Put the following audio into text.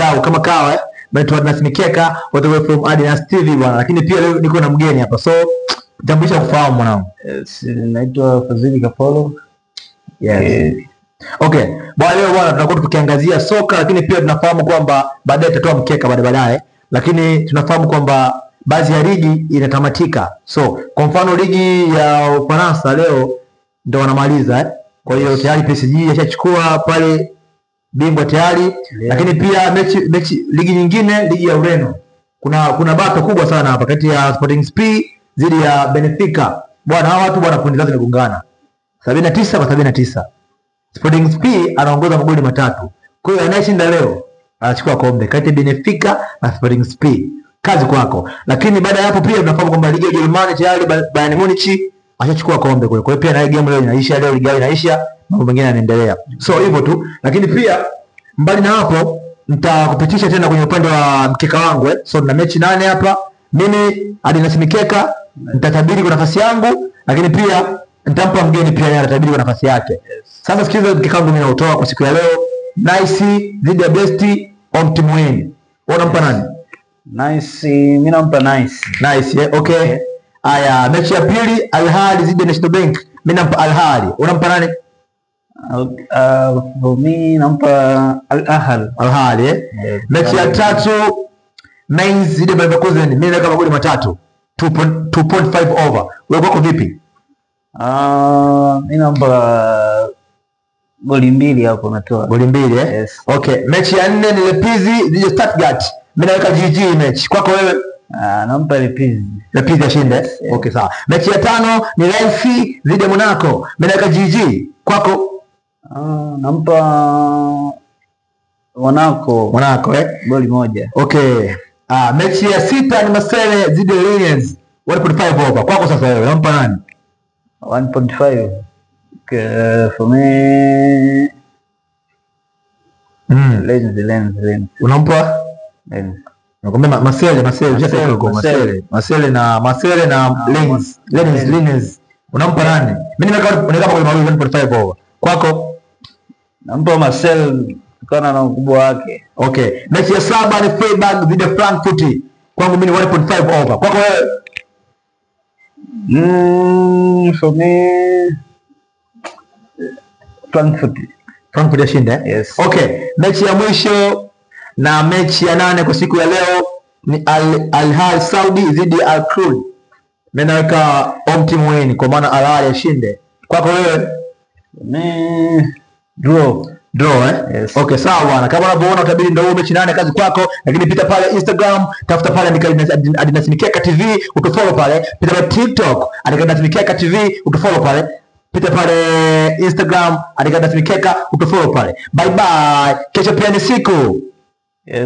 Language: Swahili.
wadau kama kawa bado Adnas Mikeka all the way from Adnas TV bwana. Lakini pia leo niko na mgeni hapa. So tambulisha kufahamu mwanangu. Naitwa Fadhili Kapolo. Yes. Okay. Bwana leo bwana tunakuwa tukiangazia soka, lakini pia tunafahamu kwamba baadaye tutatoa mkeka baadaye. Lakini tunafahamu kwamba baadhi ya ligi inatamatika. So kwa mfano ligi ya Ufaransa leo ndio wanamaliza Kwa hiyo tayari PSG yashachukua pale bingwa tayari. Lakini pia mechi ligi nyingine, ligi ya Ureno. Kuna bato kubwa sana hapa kati ya Sporting SP dhidi ya Benfica. Bwana hawa watu bwana kundi zao zinagongana. 79 kwa 79. Sporting SP anaongoza magoli 3. Kwa hiyo anayeshinda leo anachukua kombe kati ya Benfica na Sporting SP. Kazi kwako. Lakini baada ya hapo pia tunafahamu kwamba ligi ya Ujerumani tayari Bayern Munich ashachukua kombe kule. Kwa hiyo pia na game leo inaisha, leo ligi inaisha, mambo mengine yanaendelea. So hivyo tu. Lakini pia mbali na hapo nitakupitisha tena kwenye upande wa mkeka wangu So na mechi 8 hapa. Mimi Adnas Mikeka nitatabiri kwa nafasi yangu, lakini pia nitampa mgeni pia yeye atabiri kwa nafasi yake. Sasa sikiliza mkeka wangu mimi nautoa kwa siku ya leo. Nice dhidi ya Best Omtim win. Unampa nani? Nice, mimi nampa Nice. Nice, okay. Aya, mechi ya pili Al Ahly dhidi ya National Bank. Mimi nampa Al Ahly. Unampa nani? Mimi nampa Al Ahly. Al Ahly. Mechi ya tatu Mainz dhidi ya Leverkusen. Mimi naweka magoli 3. 2.5 over. Wewe kwako vipi? Mimi nampa goli 2 hapo natoa. Goli 2 Yes. Okay, mechi ya 4 ni Leipzig dhidi ya Stuttgart. Mimi naweka GG mechi. Kwako wewe? Nampa Leipzig. Leipzig ashinde. Yes. Okay, sawa. Mechi ya 5 ni Lens dhidi ya Monaco. Mimi naweka GG. Kwako? Nampa Monaco. Goli 1. Okay. Mechi ya 6 ni Marseille dhidi ya Lens. 1.5 over. Kwako sasa wewe unampa nani? 1.5. For me Lens. Unampa? Lens. Nakwambia Marseille na Lens. Unampa nani? Mimi naweka kwa 1.5 over. Kwako? Nampa Marseille kutokana na ukubwa wake. Okay. Mechi ya 7 ni Freiburg dhidi ya Frankfurt. Kwangu mimi 1.5 over. Kwako wewe? For me Frankfurt yashinda. Yes. Okay. Mechi ya mwisho na mechi ya 8 kwa siku ya leo ni Al Ahly Saudi dhidi ya Al Khul. Mimi naweka Omtim win kwa maana Al Ahly yashinde. Kwako wewe? Draw. Yes. Okay, sawa bwana. Kama unavyoona utabiri ndio mechi 8 kazi kwako, lakini pita pale Instagram, tafuta pale andika Adnas Mikeka TV, utufollow pale. Pita pale TikTok, andika Adnas Mikeka TV, utufollow pale. Pita pale Instagram, andika Adnas Mikeka, utufollow pale. Bye bye. Kesho pia ni siku.